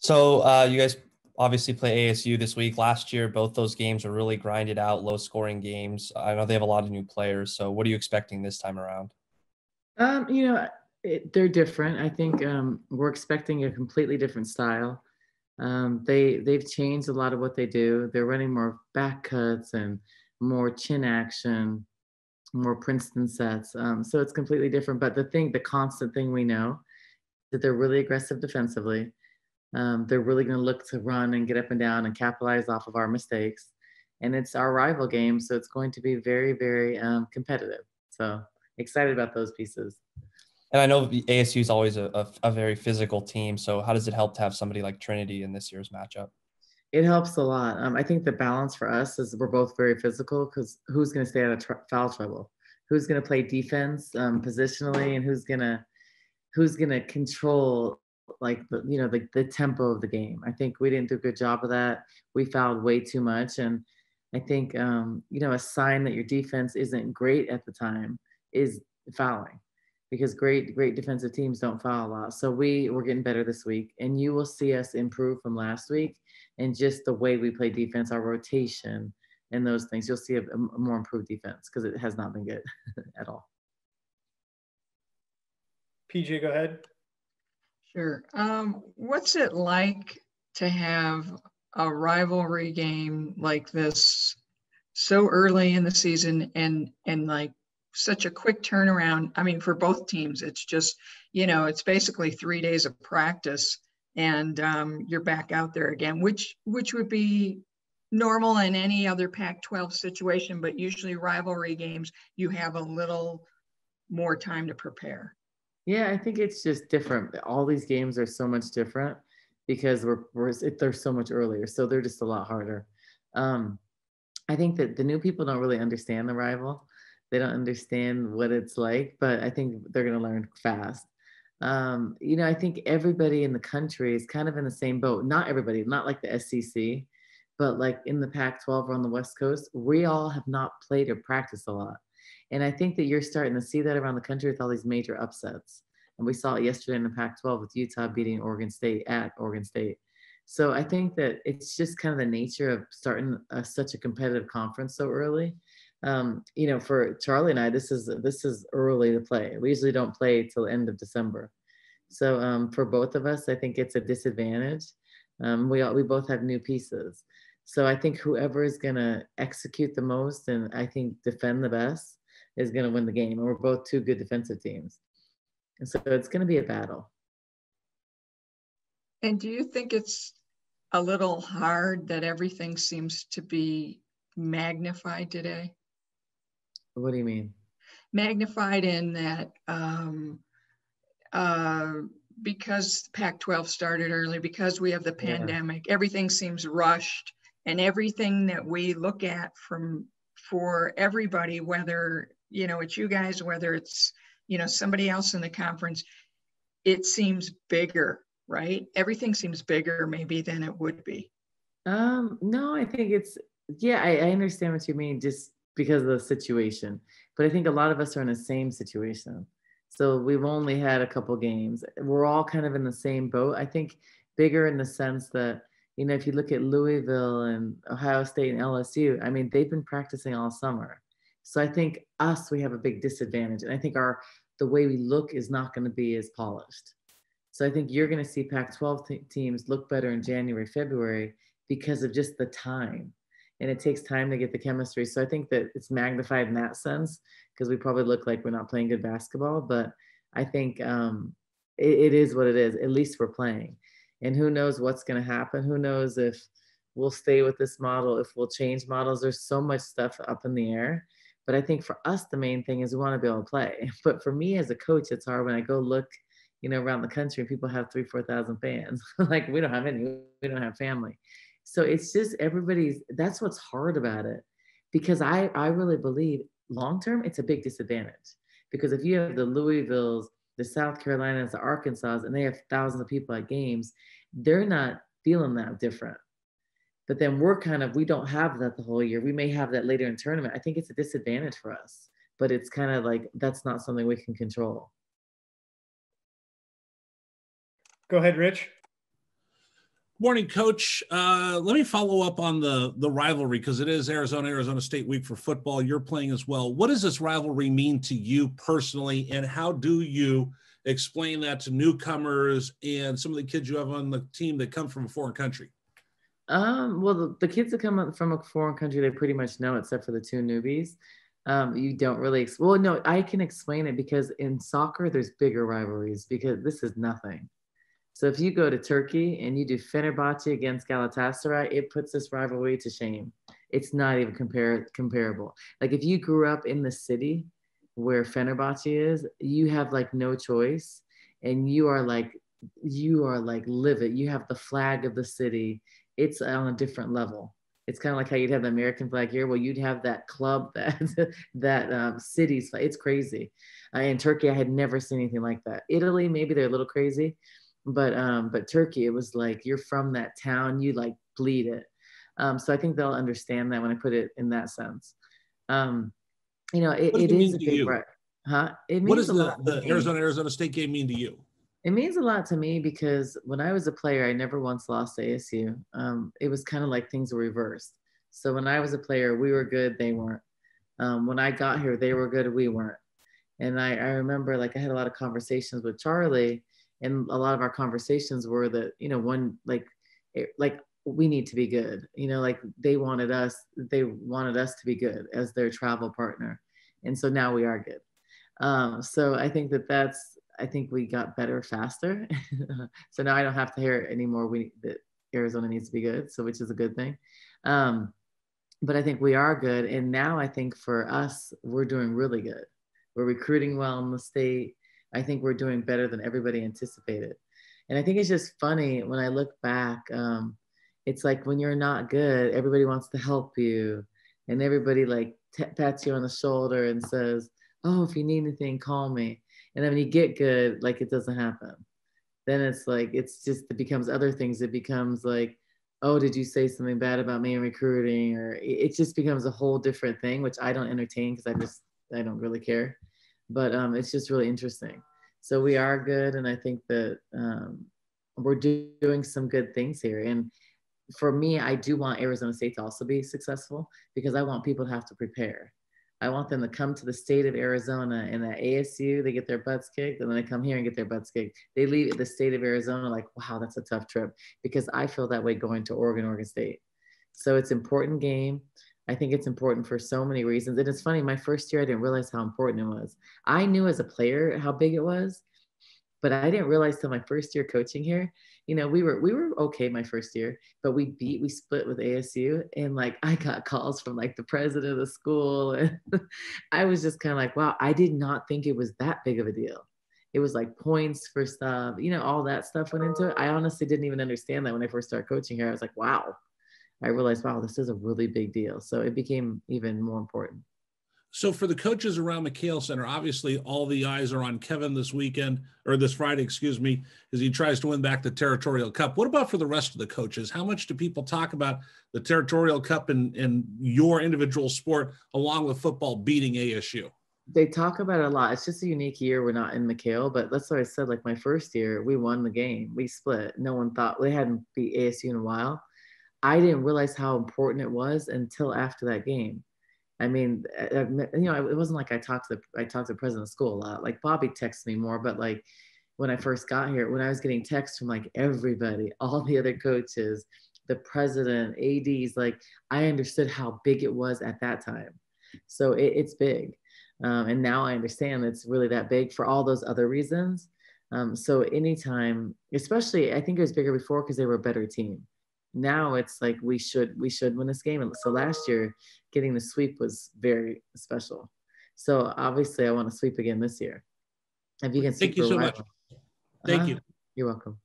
So you guys obviously play ASU this week. Last year, both those games were really grinded out, low scoring games. I know they have a lot of new players. So what are you expecting this time around? You know, they're different. I think we're expecting a completely different style. They've changed a lot of what they do. They're running more back cuts and more chin action, more Princeton sets. So it's completely different. But the constant thing we know that they're really aggressive defensively. They're really going to look to run and get up and down and capitalize off of our mistakes. And it's our rival game, so it's going to be very, very competitive. So excited about those pieces. And I know the ASU is always a very physical team. So how does it help to have somebody like Trinity in this year's matchup? It helps a lot. I think the balance for us is we're both very physical because who's going to stay out of foul trouble? Who's going to play defense positionally, and who's gonna control like the tempo of the game. I think we didn't do a good job of that. We fouled way too much, and I think a sign that your defense isn't great at the time is fouling, because great defensive teams don't foul a lot. So we're getting better this week, and you will see us improve from last week, and just the way we play defense, our rotation, and those things. You'll see a more improved defense because it has not been good at all. PJ, go ahead. Sure. What's it like to have a rivalry game like this so early in the season and like such a quick turnaround? I mean, for both teams, it's just, it's basically 3 days of practice and you're back out there again, which would be normal in any other Pac-12 situation, but usually rivalry games, you have a little more time to prepare. Yeah, I think it's just different. All these games are so much different because they're so much earlier, so they're just a lot harder. I think that the new people don't really understand the rival. They don't understand what it's like, but I think they're going to learn fast. I think everybody in the country is kind of in the same boat. Not everybody, not like the SEC, but like in the Pac-12 or on the West Coast, we all have not played or practiced a lot. And I think that you're starting to see that around the country with all these major upsets. And we saw it yesterday in the Pac-12 with Utah beating Oregon State at Oregon State. So I think that it's just kind of the nature of starting such a competitive conference so early. For Charlie and I, this is early to play. We usually don't play till the end of December. So for both of us, I think it's a disadvantage. We both have new pieces. So I think whoever is going to execute the most and I think defend the best is going to win the game. And we're both two good defensive teams. And so it's going to be a battle. And do you think it's a little hard that everything seems to be magnified today? What do you mean? Magnified in that because Pac-12 started early, because we have the pandemic, everything seems rushed, and everything that we look at for everybody, whether it's you guys, whether it's somebody else in the conference, it seems bigger, right? Everything seems bigger maybe than it would be. No, I think I understand what you mean just because of the situation, but I think a lot of us are in the same situation. So we've only had a couple games. We're all kind of in the same boat. I think bigger in the sense that, if you look at Louisville and Ohio State and LSU, I mean, they've been practicing all summer. So I think we have a big disadvantage. And I think the way we look is not going to be as polished. So I think you're going to see Pac-12 teams look better in January, February because of just the time. And it takes time to get the chemistry. So I think that it's magnified in that sense because we probably look like we're not playing good basketball. But I think it is what it is. At least we're playing. And who knows what's going to happen? Who knows if we'll stay with this model, if we'll change models. There's so much stuff up in the air. But I think for us, the main thing is we want to be able to play. But for me as a coach, it's hard when I go look, around the country, people have 3,000-4,000 fans. Like we don't have any, we don't have family. So it's just that's what's hard about it. Because I really believe long-term, it's a big disadvantage. Because if you have the Louisvilles, the South Carolinas, the Arkansas, and they have thousands of people at games, they're not feeling that different. But then we don't have that the whole year. We may have that later in tournament. I think it's a disadvantage for us, but it's kind of like, that's not something we can control. Go ahead, Rich. Morning, Coach. Let me follow up on the rivalry because it is Arizona State week for football. You're playing as well. What does this rivalry mean to you personally, and how do you explain that to newcomers and some of the kids you have on the team that come from a foreign country? Well, the kids that come up from a foreign country, they pretty much know, except for the two newbies. You don't really, well, no, I can explain it because in soccer, there's bigger rivalries because this is nothing. So if you go to Turkey and you do Fenerbahce against Galatasaray, it puts this rivalry to shame. It's not even comparable. Like if you grew up in the city where Fenerbahce is, you have like no choice, and you are like livid. You have the flag of the city. It's on a different level. It's kind of like how you'd have the American flag here. Well, you'd have that club that city's. It's crazy. In Turkey, I had never seen anything like that. Italy, maybe they're a little crazy, but Turkey, it was like you're from that town, you like bleed it. So I think they'll understand that when I put it in that sense. It is a big right. Huh? It means what does a lot. The Arizona State game mean to you? It means a lot to me because when I was a player, I never once lost to ASU. It was kind of like things were reversed. So when I was a player, we were good, they weren't. When I got here, they were good, we weren't. And I remember like I had a lot of conversations with Charlie, and a lot of our conversations were that, we need to be good. Like they wanted us to be good as their travel partner. And so now we are good. So I think I think we got better faster. So now I don't have to hear it anymore. That Arizona needs to be good, so which is a good thing. But I think we are good. And now I think for us, we're doing really good. We're recruiting well in the state. I think we're doing better than everybody anticipated. And I think it's just funny when I look back, it's like when you're not good, everybody wants to help you. And everybody like pats you on the shoulder and says, oh, if you need anything, call me. And then when you get good, like it doesn't happen. Then it's like, it becomes other things. It becomes like, oh, did you say something bad about me in recruiting? Or it just becomes a whole different thing, which I don't entertain because I don't really care. But it's just really interesting. So we are good. And I think that we're doing some good things here. And for me, I do want Arizona State to also be successful because I want people to have to prepare. I want them to come to the state of Arizona, and at ASU, they get their butts kicked, and then they come here and get their butts kicked. They leave the state of Arizona like, wow, that's a tough trip, because I feel that way going to Oregon State. So it's an important game. I think it's important for so many reasons. And it's funny, my first year, I didn't realize how important it was. I knew as a player how big it was, but I didn't realize till my first year coaching here. We were okay my first year, but we split with ASU, and like I got calls from like the president of the school, and I was just kind of like, wow, I did not think it was that big of a deal. It was like points for stuff, all that stuff went into it. I honestly didn't even understand that when I first started coaching here. I was like, wow. I realized, wow, this is a really big deal. So it became even more important. So for the coaches around McKale Center, obviously all the eyes are on Kevin this Friday, as he tries to win back the Territorial Cup. What about for the rest of the coaches? How much do people talk about the Territorial Cup and your individual sport along with football beating ASU? They talk about it a lot. It's just a unique year. We're not in McKale, but that's what I said. Like my first year, we won the game. We split. No one thought they hadn't beat ASU in a while. I didn't realize how important it was until after that game. I mean, it wasn't like I talked to the president of school a lot. Like Bobby texts me more, but like when I first got here, when I was getting texts from like everybody, all the other coaches, the president, ADs, like I understood how big it was at that time. So it's big. And now I understand it's really that big for all those other reasons. So anytime, especially I think it was bigger before because they were a better team. Now it's like we should win this game. And so last year, getting the sweep was very special. So obviously, I want to sweep again this year. If you can, thank you so much. Thank you. You're welcome.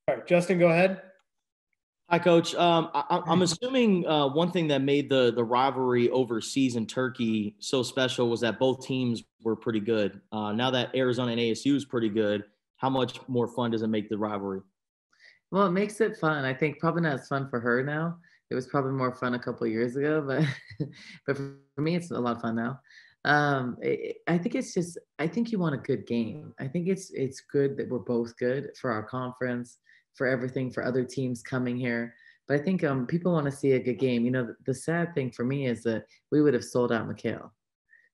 All right, Justin, go ahead. Hi, Coach. I'm assuming one thing that made the rivalry overseas in Turkey so special was that both teams were pretty good. Now that Arizona and ASU is pretty good, how much more fun does it make the rivalry? Well, it makes it fun. I think probably not as fun for her now. It was probably more fun a couple of years ago, but for me, it's a lot of fun now. I think it's just, I think you want a good game. I think it's good that we're both good for our conference, for everything, for other teams coming here. But I think people want to see a good game. You know, the sad thing for me is that we would have sold out McHale.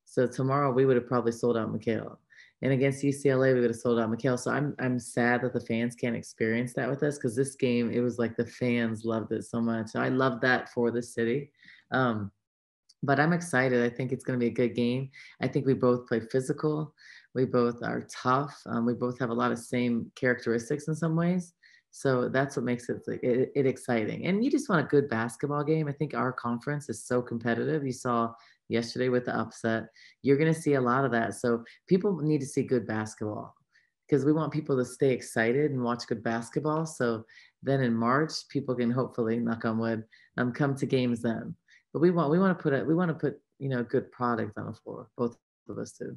So tomorrow we would have probably sold out McHale. And against UCLA, we would have sold out McHale. So I'm sad that the fans can't experience that with us, because this game, it was like the fans loved it so much. I love that for the city. But I'm excited. I think it's going to be a good game. I think we both play physical. We both are tough. We both have a lot of same characteristics in some ways. So that's what makes it exciting. And you just want a good basketball game. I think our conference is so competitive. You saw yesterday with the upset. You're going to see a lot of that. So people need to see good basketball, because we want people to stay excited and watch good basketball. So then in March, people can hopefully, knock on wood, come to games then. But we want to put a good product on the floor, both of us too.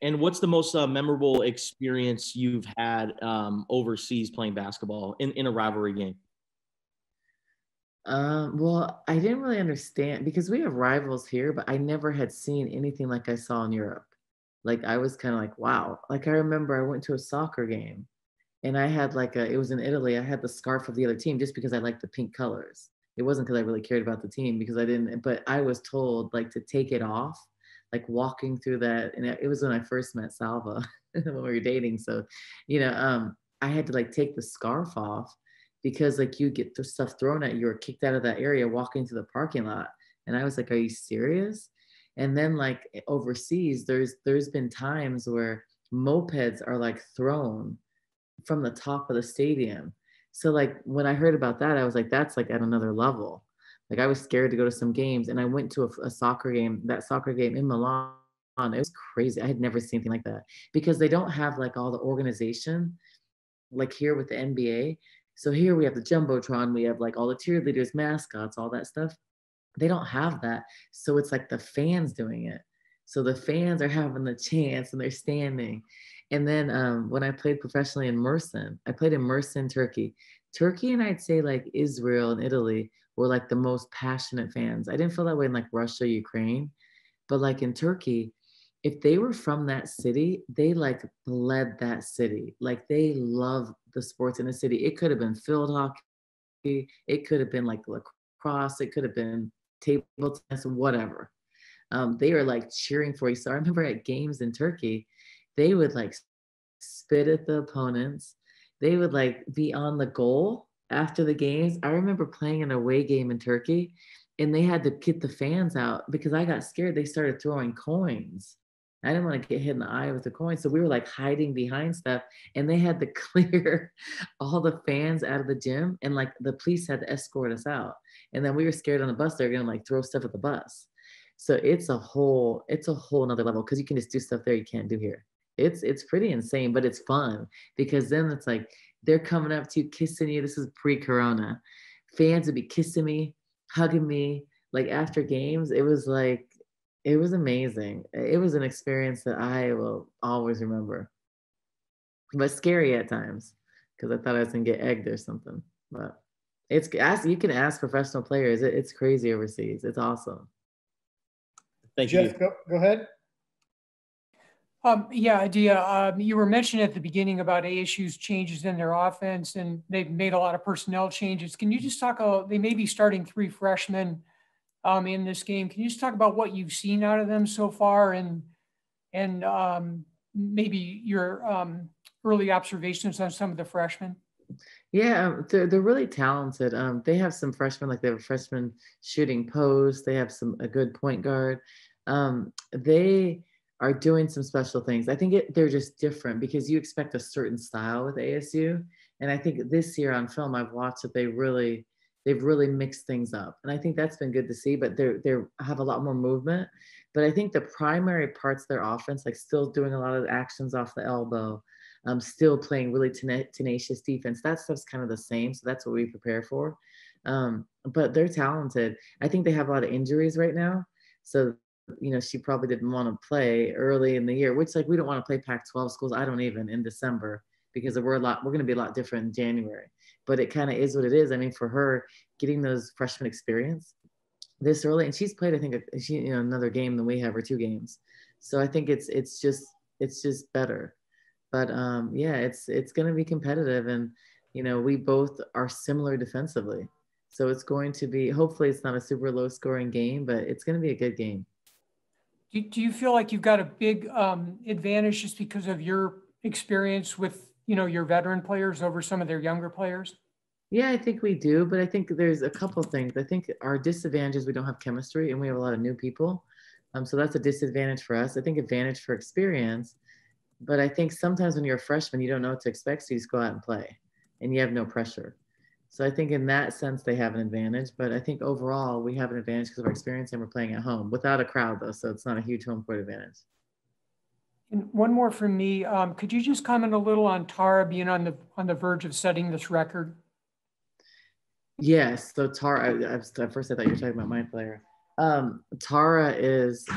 And what's the most memorable experience you've had overseas playing basketball in a rivalry game? Well, I didn't really understand, because we have rivals here, but I never had seen anything like I saw in Europe. Like, I was kind of like, wow. Like, I remember I went to a soccer game and I had it was in Italy. I had the scarf of the other team just because I liked the pink colors. It wasn't because I really cared about the team, because I didn't, but I was told to take it off, walking through that. And it was when I first met Salva when we were dating. So, I had to take the scarf off, because you get the stuff thrown at you or kicked out of that area walking through the parking lot. And I was like, are you serious? And then overseas, there's been times where mopeds are thrown from the top of the stadium. So when I heard about that, I was like, that's at another level. I was scared to go to some games, and I went to a soccer game, that soccer game in Milan. It was crazy. I had never seen anything like that, because they don't have all the organization here with the NBA. So here we have the Jumbotron, we have all the cheerleaders, mascots, all that stuff. They don't have that. So it's the fans doing it. So the fans are having the chance and they're standing. And then when I played professionally in Mersin, I played in Mersin, Turkey. Turkey, and I'd say Israel and Italy were the most passionate fans. I didn't feel that way in Russia, Ukraine, but in Turkey, if they were from that city, they bled that city. They love the sports in the city. It could have been field hockey, it could have been lacrosse, it could have been table tennis, whatever. They were cheering for you. So I remember at games in Turkey, they would spit at the opponents. They would be on the goal after the games. I remember playing an away game in Turkey, and they had to get the fans out because I got scared. They started throwing coins. I didn't want to get hit in the eye with the coin. So we were hiding behind stuff, and they had to clear all the fans out of the gym, and the police had to escort us out. And then we were scared on the bus. They're going to throw stuff at the bus. So it's a whole nother level, because you can just do stuff there you can't do here. It's pretty insane, but it's fun, because then it's they're coming up to you, kissing you. This is pre-corona. Fans would be kissing me, hugging me, after games. It was it was amazing. It was an experience that I will always remember, but scary at times, because I thought I was gonna get egged or something. But you can ask professional players. It's crazy overseas. It's awesome. Thank Jeff, you. go ahead. Yeah, Adia, you were mentioning at the beginning about ASU's changes in their offense, and they've made a lot of personnel changes. Can you just talk about, they may be starting 3 freshmen in this game. Can you just talk about what you've seen out of them so far, and maybe your early observations on some of the freshmen? Yeah, they're really talented. They have some freshmen, they have a freshman shooting post. They have a good point guard. They are doing some special things. I think they're just different, because you expect a certain style with ASU. And I think this year on film, I've watched that they've really mixed things up. And I think that's been good to see, but they have a lot more movement. But I think the primary parts of their offense, still doing a lot of actions off the elbow, still playing really tenacious defense. That stuff's kind of the same. So that's what we prepare for. But they're talented. I think they have a lot of injuries right now. So, she probably didn't want to play early in the year, which we don't want to play Pac-12 schools. I don't even in December, because we're going to be a lot different in January, but it kind of is what it is. I mean, for her, getting those freshman experience, this early, and she's played, I think, another game than we have, or 2 games. So I think it's just better. But yeah, it's going to be competitive, and we both are similar defensively. So it's going to be, hopefully it's not a super low scoring game, but it's going to be a good game. Do you feel like you've got a big advantage just because of your experience with, your veteran players over some of their younger players? Yeah, I think we do, but I think there's a couple things. I think our disadvantage is we don't have chemistry, and we have a lot of new people. So that's a disadvantage for us. I think advantage for experience, but I think sometimes when you're a freshman, you don't know what to expect, so you just go out and play, and you have no pressure. So I think in that sense, they have an advantage, but I think overall we have an advantage because of our experience, and we're playing at home without a crowd though. So it's not a huge home court advantage. And one more from me. Could you just comment a little on Tara being on the verge of setting this record? Yes. So Tara, at first I thought you were talking about my player. Tara is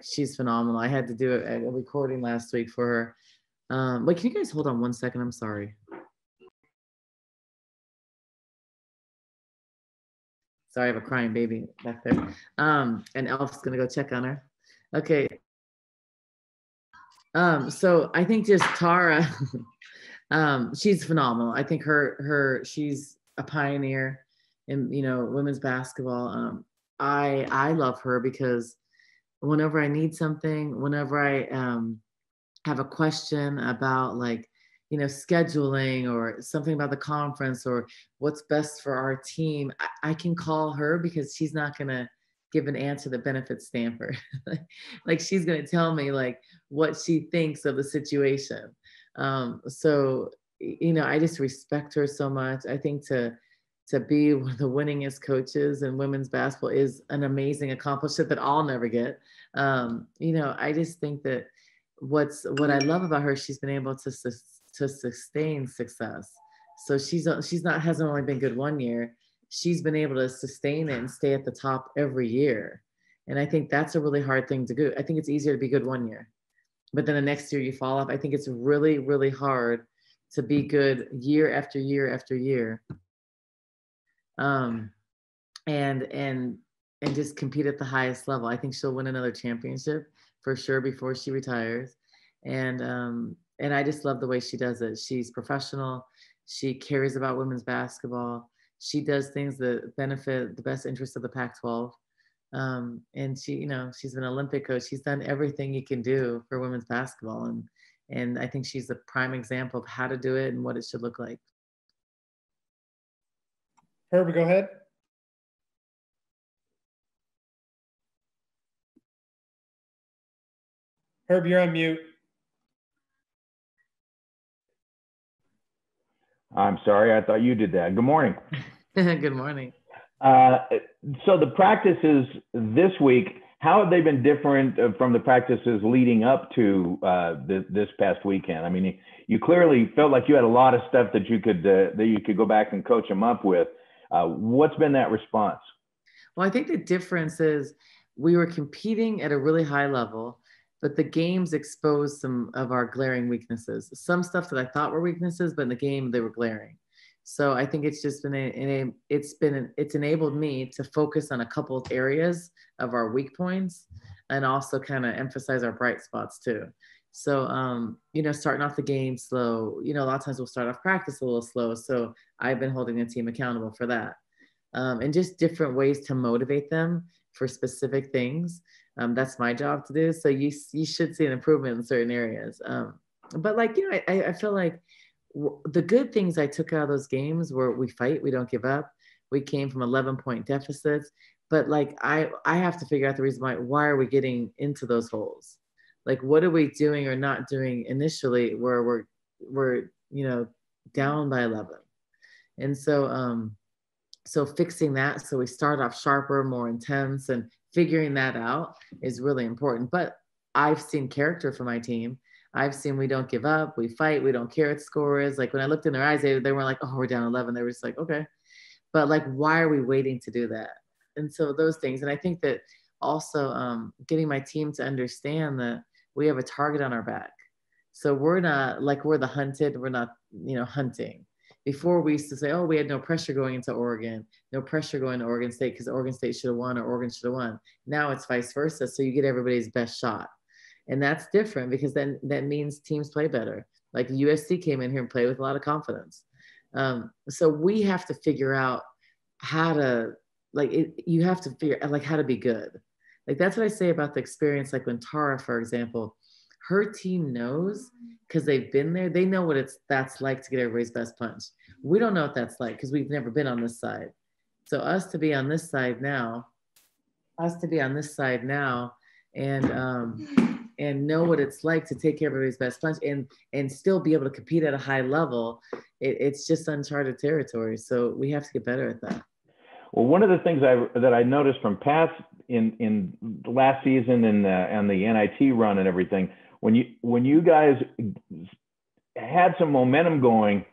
she's phenomenal. I had to do a recording last week for her. Wait, can you guys hold on one second? I'm sorry. Sorry, I have a crying baby back there. And Elf's gonna go check on her. Okay. So I think just Tara, she's phenomenal. I think she's a pioneer in women's basketball. I love her because whenever I need something, whenever I have a question about scheduling or something about the conference or what's best for our team, I can call her because she's not going to give an answer that benefits Stanford. She's going to tell me what she thinks of the situation. So, I just respect her so much. I think to be one of the winningest coaches in women's basketball is an amazing accomplishment that I'll never get. I just think that what I love about her, she's been able to sustain success. So hasn't only been good one year. She's been able to sustain it and stay at the top every year. And I think that's a really hard thing to do. I think it's easier to be good one year, but then the next year you fall off. I think it's really, really hard to be good year after year after year. And just compete at the highest level. I think she'll win another championship for sure before she retires. And I just love the way she does it. She's professional. She cares about women's basketball. She does things that benefit the best interest of the Pac-12. And she's an Olympic coach. She's done everything you can do for women's basketball. And I think she's a prime example of how to do it and what it should look like. Herb, go ahead. Herb, you're on mute. I'm sorry, I thought you did that. Good morning. Good morning. So the practices this week, how have they been different from the practices leading up to this past weekend? I mean, you clearly felt like you had a lot of stuff that you could go back and coach them up with. What's been that response? Well, I think the difference is we were competing at a really high level, but the games exposed some of our glaring weaknesses. Some stuff that I thought were weaknesses, but in the game they were glaring. So I think it's just been it's enabled me to focus on a couple of areas of our weak points and also kind of emphasize our bright spots too. So starting off the game slow, a lot of times we'll start off practice a little slow. So I've been holding the team accountable for that. And just different ways to motivate them for specific things. That's my job to do. So you should see an improvement in certain areas. But I feel like the good things I took out of those games were we fight, we don't give up. We came from 11-point deficits, but I have to figure out the reason why are we getting into those holes? What are we doing or not doing initially where we're down by 11? And so fixing that, so we start off sharper, more intense, and figuring that out is really important. But I've seen character from my team. I've seen we don't give up, we fight, we don't care what the score is. When I looked in their eyes, they weren't like, oh, we're down 11. They were just like, okay. But why are we waiting to do that? And so those things. And I think that also getting my team to understand that we have a target on our back. So we're not we're the hunted, we're not, hunting. Before we used to say, oh, we had no pressure going into Oregon, no pressure going to Oregon State because Oregon State should have won or Oregon should have won. Now it's vice versa. So you get everybody's best shot. And that's different because then that means teams play better. Like USC came in here and played with a lot of confidence. So we have to figure out how to, you have to figure out how to be good. Like that's what I say about the experience. Like when Tara, for example, her team knows because they've been there. They know what that's like to get everybody's best punch. We don't know what that's like because we've never been on this side. So us to be on this side now, and know what it's like to take care of everybody's best punch and still be able to compete at a high level. It's just uncharted territory. So we have to get better at that. Well, one of the things that I noticed from past in last season and the NIT run and everything, when you guys had some momentum going,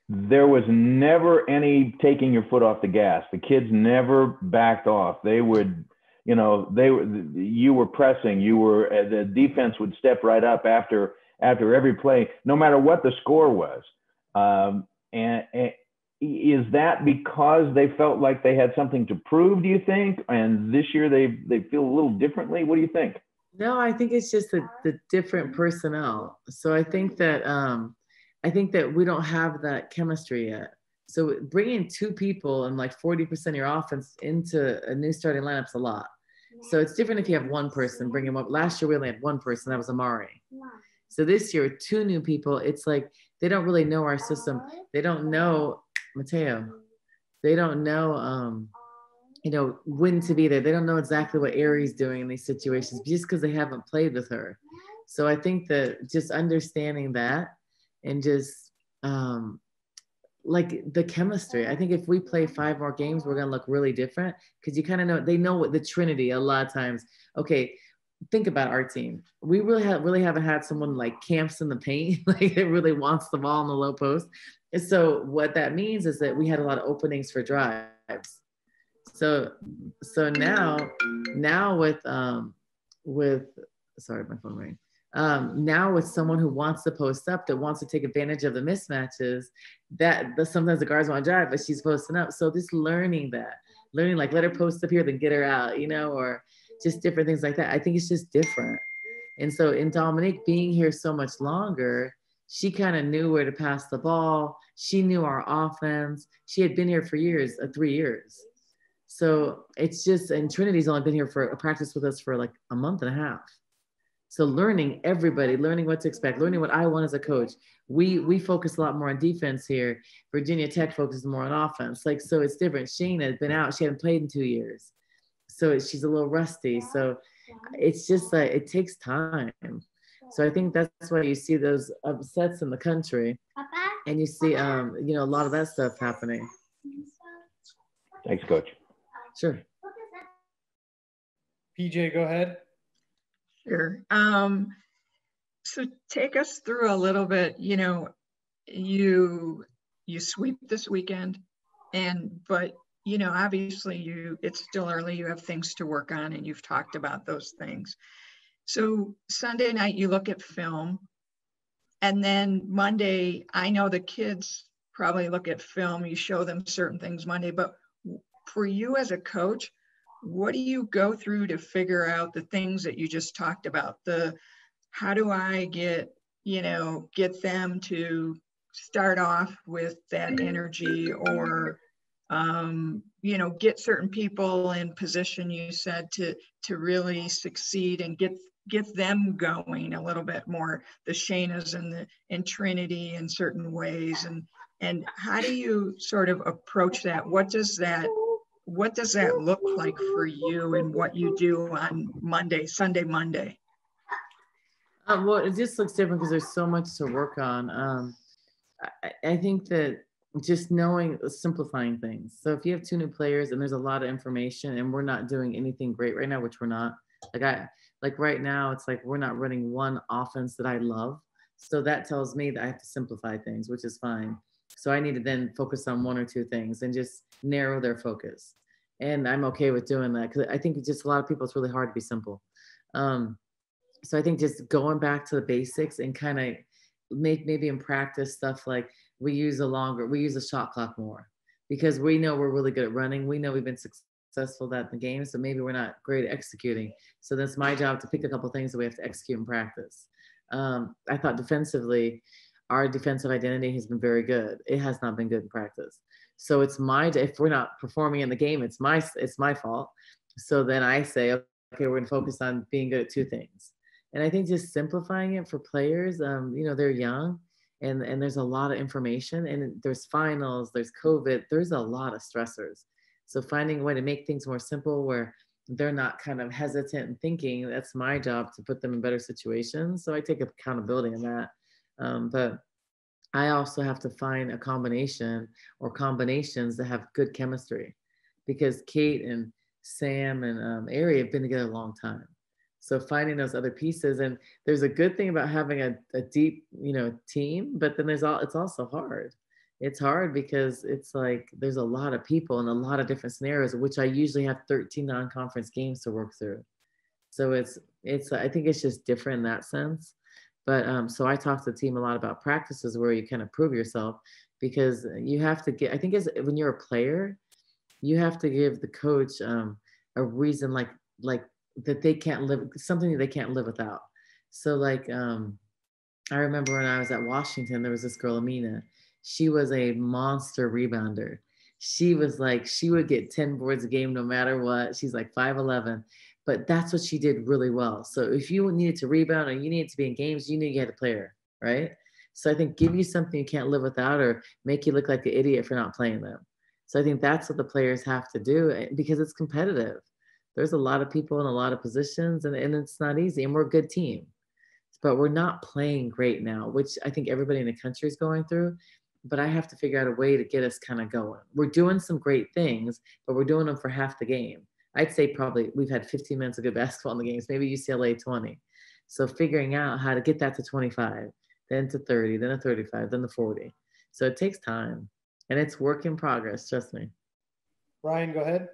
there was never any taking your foot off the gas. The kids never backed off. They would, you were pressing. The defense would step right up after every play, no matter what the score was. And is that because they felt like they had something to prove, do you think? And this year they feel a little differently? What do you think? No, I think it's just the different personnel. So I think that we don't have that chemistry yet. So bringing two people and 40% of your offense into a new starting lineup's a lot. So it's different if you have one person, bring him up. Last year we only had one person, that was Amari. So this year, two new people, it's like they don't really know our system. They don't know Mateo. They don't know when to be there. They don't know exactly what Ari's doing in these situations just because they haven't played with her. So I think that just understanding that and just the chemistry. I think if we play 5 more games, we're going to look really different because you kind of know, they know what the Trinity a lot of times. Okay, think about our team. We really haven't had someone camps in the paint, it really wants the ball in the low post. And so what that means is that we had a lot of openings for drives. So now with sorry, my phone rang. Now with someone who wants to post up, that wants to take advantage of the mismatches, that sometimes the guards want to drive, but she's posting up. So just learning let her post up here, then get her out, or just different things like that. I think it's just different. And so in Dominique being here so much longer, she kind of knew where to pass the ball. She knew our offense. She had been here for 3 years. So it's just, and Trinity's only been here for a practice with us for a month and a half. So learning everybody, learning what to expect, learning what I want as a coach. We focus a lot more on defense here. Virginia Tech focuses more on offense. So it's different. Shane had been out. She hadn't played in 2 years. So she's a little rusty. So it's just it takes time. So I think that's why you see those upsets in the country, and you see a lot of that stuff happening. Thanks, Coach. Sure. PJ, go ahead. Sure. So take us through a little bit. You sweep this weekend, but obviously it's still early. You have things to work on, and you've talked about those things. So Sunday night, you look at film, and then Monday, I know the kids probably look at film. You show them certain things Monday, but for you as a coach, what do you go through to figure out the things that you just talked about? How do I get them to start off with that energy, or get certain people in position, you said, to really succeed and get them going a little bit more, the Shaynas and Trinity in certain ways, and how do you sort of approach that? What does that look like for you, and what you do on Sunday, Monday? Well, it just looks different because there's so much to work on. I think that just simplifying things. So if you have 2 new players and there's a lot of information and we're not doing anything great right now, which we're not, right now, it's we're not running one offense that I love. So that tells me that I have to simplify things, which is fine. So I need to then focus on 1 or 2 things and just narrow their focus. And I'm okay with doing that because I think just a lot of people, it's really hard to be simple. So I think just going back to the basics and kind of maybe in practice stuff like we use a shot clock more because we know we're really good at running. We know we've been successful at the game, so maybe we're not great at executing. So that's my job to pick a couple things that we have to execute in practice. I thought defensively, our defensive identity has been very good. It has not been good in practice. So it's if we're not performing in the game, it's my fault. So then I say, okay, we're going to focus on being good at two things. And I think just simplifying it for players, they're young and there's a lot of information and there's finals, there's COVID, there's a lot of stressors. So finding a way to make things more simple where they're not kind of hesitant and thinking, that's my job to put them in better situations. So I take accountability in that. But I also have to find a combination or combinations that have good chemistry because Kate and Sam and Ari have been together a long time. So finding those other pieces, and there's a good thing about having a deep, team, but then it's also hard. It's hard because it's like there's a lot of people and a lot of different scenarios, which I usually have 13 non-conference games to work through. So I think it's just different in that sense. But so I talk to the team a lot about practices where you kind of prove yourself because you have to get, I think when you're a player, you have to give the coach a reason like that they can't live, something that they can't live without. So like, I remember when I was at Washington, there was this girl, Amina. She was a monster rebounder. She would get 10 boards a game no matter what. She's like 5'11", but that's what she did really well. So if you needed to rebound or you needed to be in games, you knew you had to play her, right? So I think give you something you can't live without or make you look like an idiot for not playing them. So I think that's what the players have to do because it's competitive. There's a lot of people in a lot of positions and it's not easy and we're a good team, but we're not playing great now, which I think everybody in the country is going through. But I have to figure out a way to get us kind of going. We're doing some great things, but we're doing them for half the game. I'd say probably we've had 15 minutes of good basketball in the games, maybe UCLA 20. So figuring out how to get that to 25, then to 30, then to 35, then to 40. So it takes time and it's work in progress, trust me. Ryan, go ahead.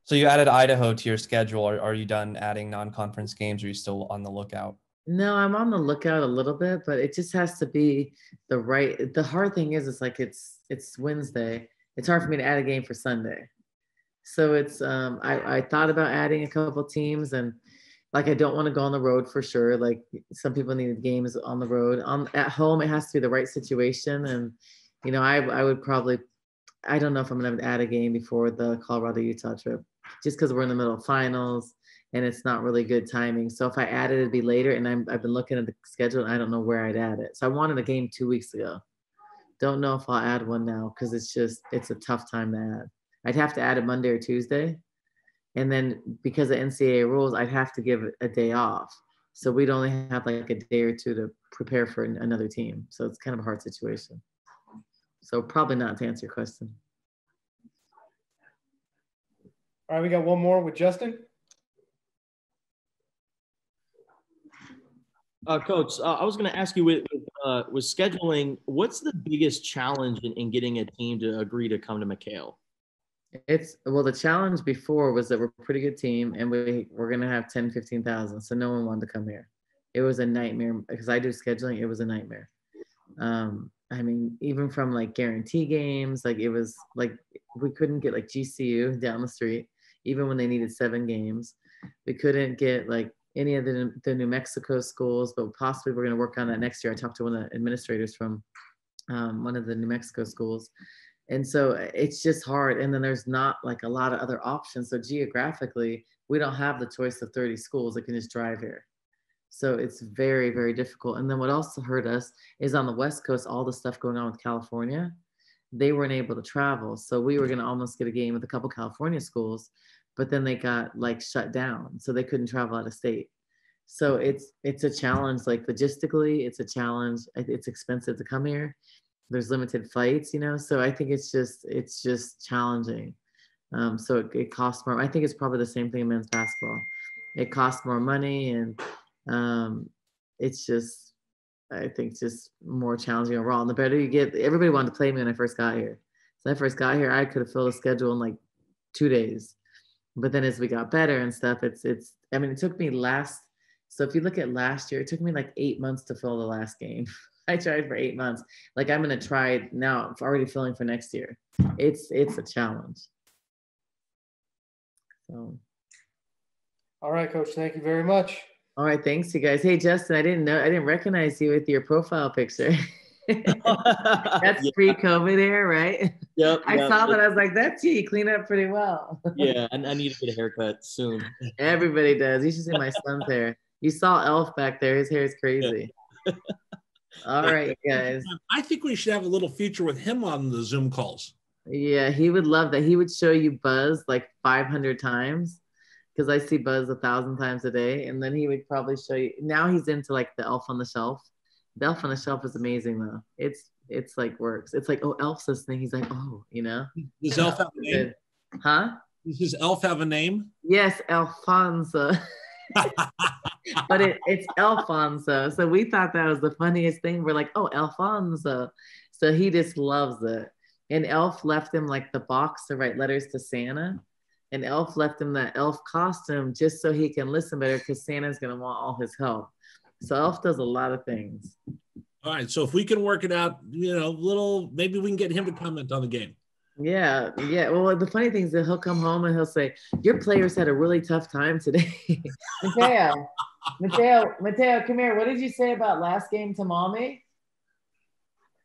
So you added Idaho to your schedule. Are you done adding non-conference games or are you still on the lookout? No, I'm on the lookout a little bit, but it just has to be the hard thing is it's like it's Wednesday. It's hard for me to add a game for Sunday. So it's I thought about adding a couple teams and like I don't want to go on the road for sure. Like some people needed games on the road. At home it has to be the right situation. And I would probably, I don't know if I'm gonna add a game before the Colorado Utah trip, just because we're in the middle of finals. And it's not really good timing. So if I add it, it'd be later. And I've been looking at the schedule and I don't know where I'd add it. So I wanted a game 2 weeks ago. Don't know if I'll add one now because it's a tough time to add. I'd have to add it Monday or Tuesday. And then because of NCAA rules, I'd have to give a day off. So we'd only have like a day or two to prepare for another team. So it's kind of a hard situation. So probably not to answer your question. All right, we got one more with Justin. Coach, I was going to ask you with scheduling, what's the biggest challenge in getting a team to agree to come to McHale? The challenge before was that we're a pretty good team and we're going to have 10, 15,000. So no one wanted to come here. It was a nightmare because I do scheduling. It was a nightmare. I mean, even from like guarantee games, like it was like, we couldn't get like GCU down the street, even when they needed 7 games. We couldn't get like any of the New Mexico schools, but possibly we're going to work on that next year. I talked to one of the administrators from one of the New Mexico schools. And so it's just hard. And then there's not like a lot of other options. So geographically, we don't have the choice of 30 schools that can just drive here. So it's very, very difficult. And then what also hurt us is on the West Coast, all the stuff going on with California, they weren't able to travel. So we were going to almost get a game with a couple California schools, but then they got like shut down. So they couldn't travel out of state. So it's a challenge, like logistically, it's a challenge. It's expensive to come here. There's limited flights, so I think it's just challenging. So it costs more. I think it's probably the same thing in men's basketball. It costs more money and it's just, I think just more challenging overall. And the better you get, everybody wanted to play me when I first got here. So when I first got here, I could have filled a schedule in like 2 days. But then as we got better and stuff, it took me last So if you look at last year, it took me like 8 months to fill the last game. I tried for 8 months. Like I'm going to try now. I'm already filling for next year. It's a challenge. So. All right, Coach. Thank you very much. All right. Thanks, you guys. Hey, Justin, I didn't recognize you with your profile picture. That's pre-COVID era, right? Yep. I saw that. I was like, that's you. You clean up pretty well. Yeah, I need to get a haircut soon. Everybody does. You should see my son's hair. You saw Elf back there. His hair is crazy. Yeah. All right, guys. I think we should have a little feature with him on the Zoom calls. Yeah, he would love that. He would show you Buzz like 500 times because I see Buzz 1,000 times a day. And then he would probably show you. Now he's into like the Elf on the Shelf. The Elf on the Shelf is amazing though. It's like works. It's like, oh, Elf's listening. He's like, oh, you know. Does Elf have a name? Huh? Does Elf have a name? Yes, Alfonso. But it's Alfonso. So we thought that was the funniest thing. We're like, oh, Alfonso. So he just loves it. And Elf left him like the box to write letters to Santa. And Elf left him that elf costume just so he can listen better because Santa's going to want all his help. So Elf does a lot of things. All right. So if we can work it out, maybe we can get him to comment on the game. Yeah. Well, the funny thing is that he'll come home and he'll say, your players had a really tough time today. Mateo, come here. What did you say about last game to mommy?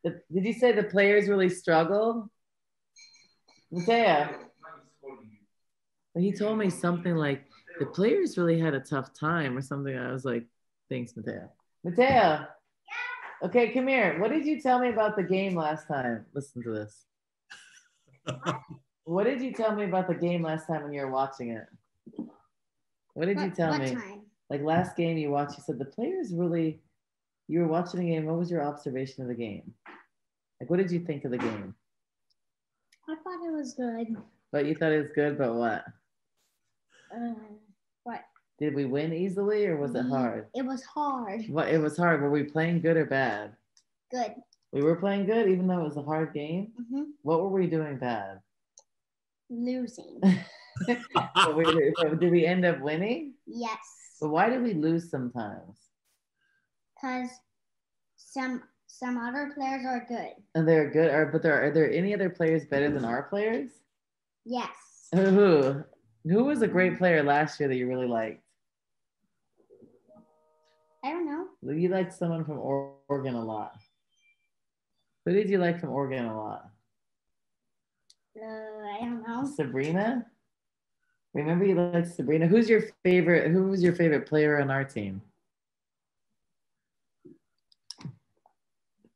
Did you say the players really struggled? Mateo. He told me something like the players really had a tough time or something. I was like, thanks, Mateo. Mateo. Okay, come here. What did you tell me about the game last time? Listen to this. What did you tell me about the game last time when you were watching it? What did you tell me? Time? Like last game you watched, you said the players really, you were watching the game. What was your observation of the game? Like, what did you think of the game? I thought it was good. But you thought it was good, but what? What? Did we win easily or was it hard? It was hard. What? It was hard. Were we playing good or bad? Good. We were playing good even though it was a hard game? Mm-hmm. What were we doing bad? Losing. Did we end up winning? Yes. But why did we lose sometimes? Because some other players are good. And they're good, but are there any other players better than our players? Yes. Who was a great player last year that you really liked? I don't know. You liked someone from Oregon a lot. Who did you like from Oregon a lot? I don't know. Sabrina? Remember you liked Sabrina? Who was your favorite player on our team?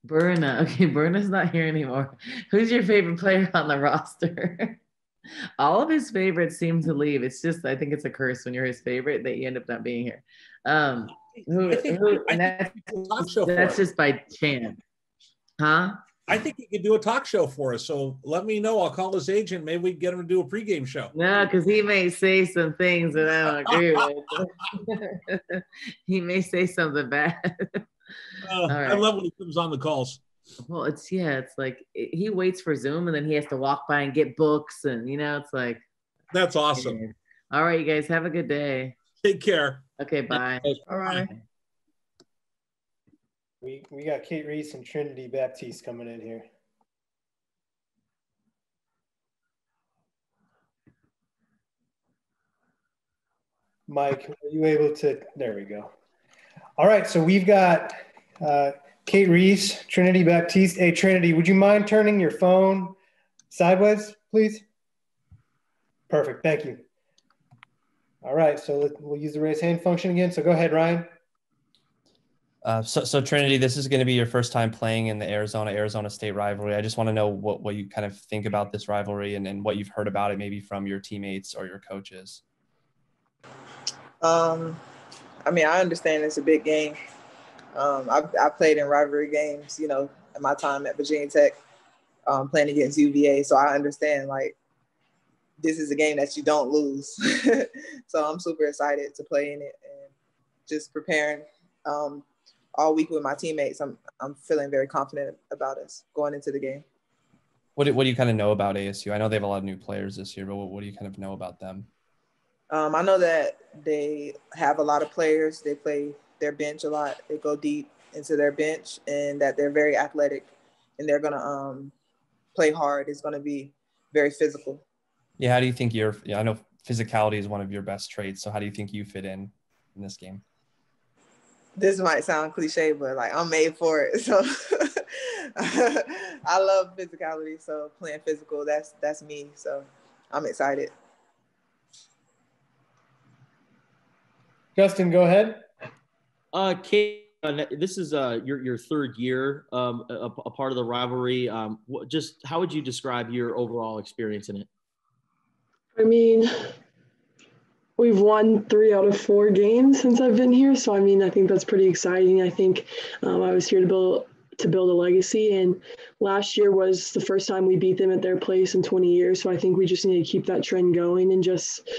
Berna. Okay, Berna's not here anymore. Who's your favorite player on the roster? All of his favorites seem to leave. It's just, I think it's a curse when you're his favorite that you end up not being here. That's just by chance. Huh? I think he could do a talk show for us. So let me know. I'll call his agent. Maybe we can get him to do a pregame show. No, because he may say some things that I don't agree with. He may say something bad. Right. I love when he comes on the calls. Well, it's like he waits for Zoom and then he has to walk by and get books and, it's like. That's awesome. All right, you guys have a good day. Take care. Okay, bye. All right. We got Kate Reese and Trinity Baptiste coming in here. Mike, are you able to? There we go. All right, so we've got Kate Reese, Trinity Baptiste. Hey, Trinity, would you mind turning your phone sideways, please? Perfect, thank you. All right, so we'll use the raise hand function again. So go ahead, Ryan. So Trinity, this is going to be your first time playing in the Arizona State rivalry. I just want to know what you kind of think about this rivalry and what you've heard about it, maybe from your teammates or your coaches. I understand it's a big game. I played in rivalry games, in my time at Virginia Tech, playing against UVA. So I understand, this is a game that you don't lose. So I'm super excited to play in it and just preparing all week with my teammates. I'm feeling very confident about us going into the game. What do you kind of know about ASU? I know they have a lot of new players this year, but what do you kind of know about them? I know that they have a lot of players. They play their bench a lot. They go deep into their bench, and that they're very athletic, and they're gonna play hard. It's gonna be very physical. Yeah, how do you think I know physicality is one of your best traits. So how do you think you fit in this game? This might sound cliche, but like I'm made for it. So I love physicality. So playing physical, that's me. So I'm excited. Justin, go ahead. Kate, this is your third year a part of the rivalry. Just how would you describe your overall experience in it? I mean, we've won 3 out of 4 games since I've been here. So, I mean, I think that's pretty exciting. I think I was here to build a legacy. And last year was the first time we beat them at their place in 20 years. So I think we just need to keep that trend going and just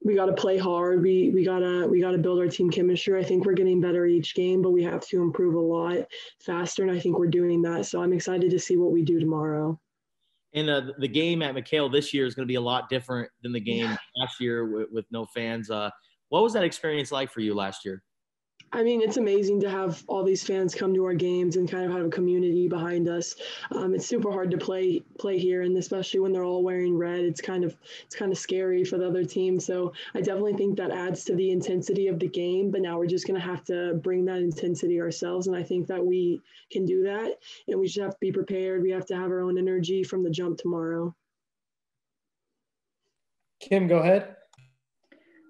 we got to play hard. We gotta build our team chemistry. I think we're getting better each game, but we have to improve a lot faster. And I think we're doing that. So I'm excited to see what we do tomorrow. And the game at McHale this year is going to be a lot different than the game last year with no fans. What was that experience like for you last year? I mean, it's amazing to have all these fans come to our games and kind of have a community behind us. It's super hard to play here, and especially when they're all wearing red, it's kind of scary for the other team. So I definitely think that adds to the intensity of the game. But now we're just going to have to bring that intensity ourselves, and I think that we can do that. And we just have to be prepared. We have to have our own energy from the jump tomorrow. Kim, go ahead.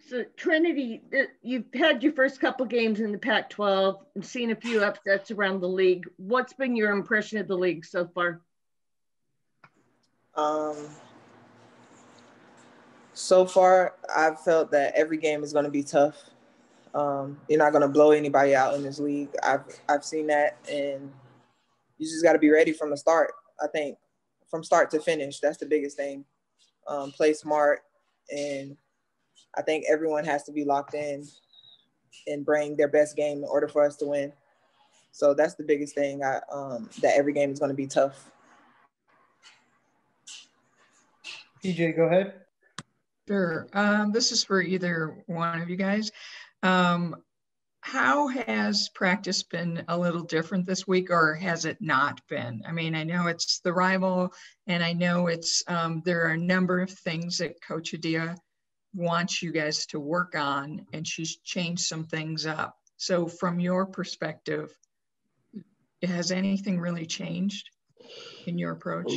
So Trinity, you've had your first couple games in the Pac-12 and seen a few upsets around the league. What's been your impression of the league so far? So far, I've felt that every game is going to be tough. You're not going to blow anybody out in this league. I've seen that, and you just got to be ready from the start. I think from start to finish, that's the biggest thing. Play smart, and I think everyone has to be locked in and bring their best game in order for us to win. So that's the biggest thing, that every game is going to be tough. PJ, go ahead. Sure. This is for either one of you guys. How has practice been a little different this week, or has it not been? I mean, I know it's the rival, and I know it's there are a number of things that Coach Adia wants you guys to work on, and she's changed some things up. So from your perspective, has anything really changed in your approach?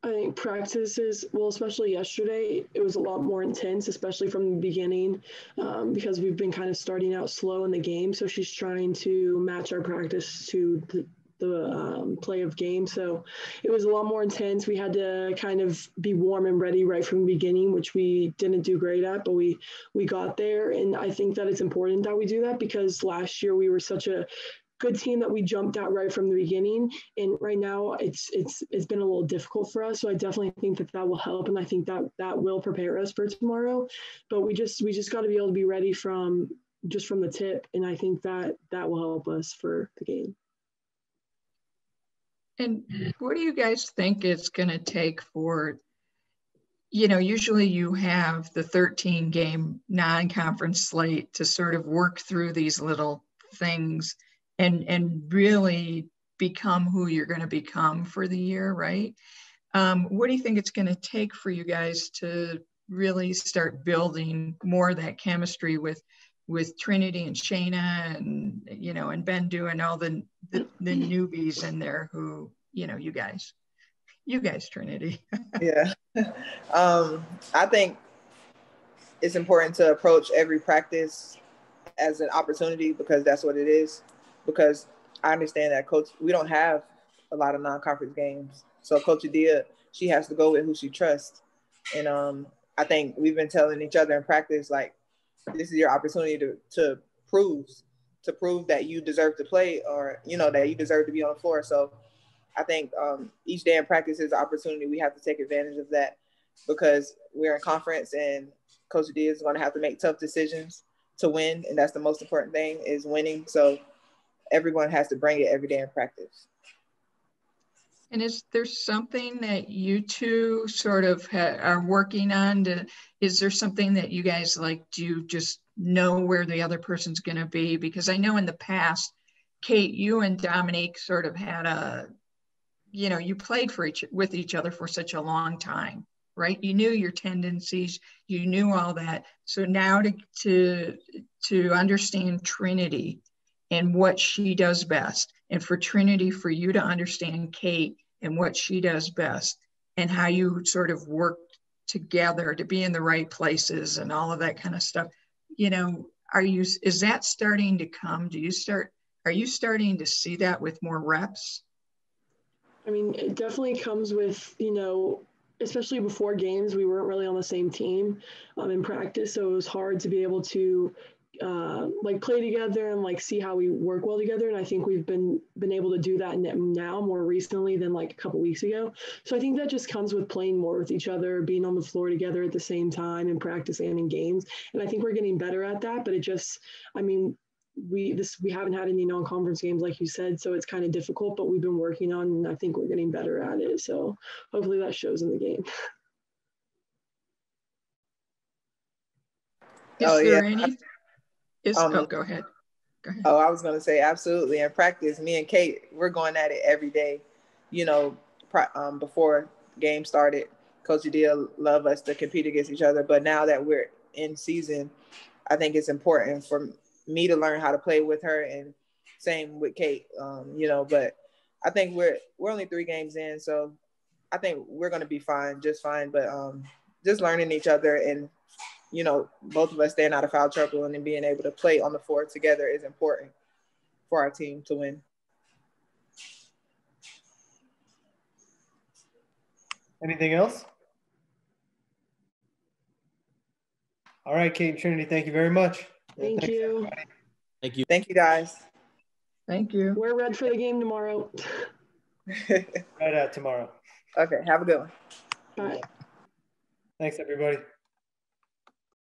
I think practices, well, especially yesterday, it was a lot more intense, especially from the beginning, because we've been kind of starting out slow in the game. So she's trying to match our practice to the play of game. So it was a lot more intense. We had to kind of be warm and ready right from the beginning, which we didn't do great at, but we got there. And I think that it's important that we do that, because last year we were such a good team that we jumped out right from the beginning. And right now it's been a little difficult for us. So I definitely think that will help. And I think that will prepare us for tomorrow, but we just got to be able to be ready from the tip. And I think that will help us for the game. And what do you guys think it's going to take for, usually you have the 13-game non-conference slate to sort of work through these little things and really become who you're going to become for the year, right? What do you think it's going to take for you guys to really start building more of that chemistry with Trinity and Shayna and, and Bendu and all the newbies in there who, you guys, Trinity. Yeah. I think it's important to approach every practice as an opportunity, because that's what it is. Because I understand that we don't have a lot of non-conference games. So Coach Adia, she has to go with who she trusts. And I think we've been telling each other in practice, like, this is your opportunity to prove that you deserve to play, or, that you deserve to be on the floor. So I think each day in practice is an opportunity. We have to take advantage of that, because we're in conference and Coach Adia is going to have to make tough decisions to win. And that's the most important thing, is winning. So everyone has to bring it every day in practice. And is there something that you two sort of are working on? Is there something that you guys like, do you just know where the other person's going to be? Because I know in the past, Kate, you and Dominique sort of had you played with each other for such a long time, right? You knew your tendencies, you knew all that. So now to understand Trinity and what she does best, and for Trinity, for you to understand Kate and what she does best, and how you sort of work together to be in the right places and all of that kind of stuff. Is that starting to come? Are you starting to see that with more reps? I mean, it definitely comes with, especially before games, we weren't really on the same team in practice. So it was hard to be able to play together and see how we work well together. And I think we've been able to do that now more recently than a couple weeks ago. So I think that just comes with playing more with each other, being on the floor together at the same time in practice and in games. And I think we're getting better at that, but we haven't had any non-conference games like you said, so it's kind of difficult, but we've been working on, and I think we're getting better at it. So hopefully that shows in the game. Go ahead. Oh, I was going to say absolutely. In practice, me and Kate, we're going at it every day. Before game started, Coach Udell loved us to compete against each other. But now that we're in season, I think it's important for me to learn how to play with her, and same with Kate. But I think we're only 3 games in, so I think we're going to be fine, just fine. But just learning each other, and both of us staying out of foul trouble and then being able to play on the floor together is important for our team to win. Anything else? All right, Kate and Trinity, thank you very much. Thank you. Everybody. Thank you. Thank you, guys. Thank you. We're red for the game tomorrow. Right out tomorrow. Okay, have a good one. Bye. Thanks, everybody.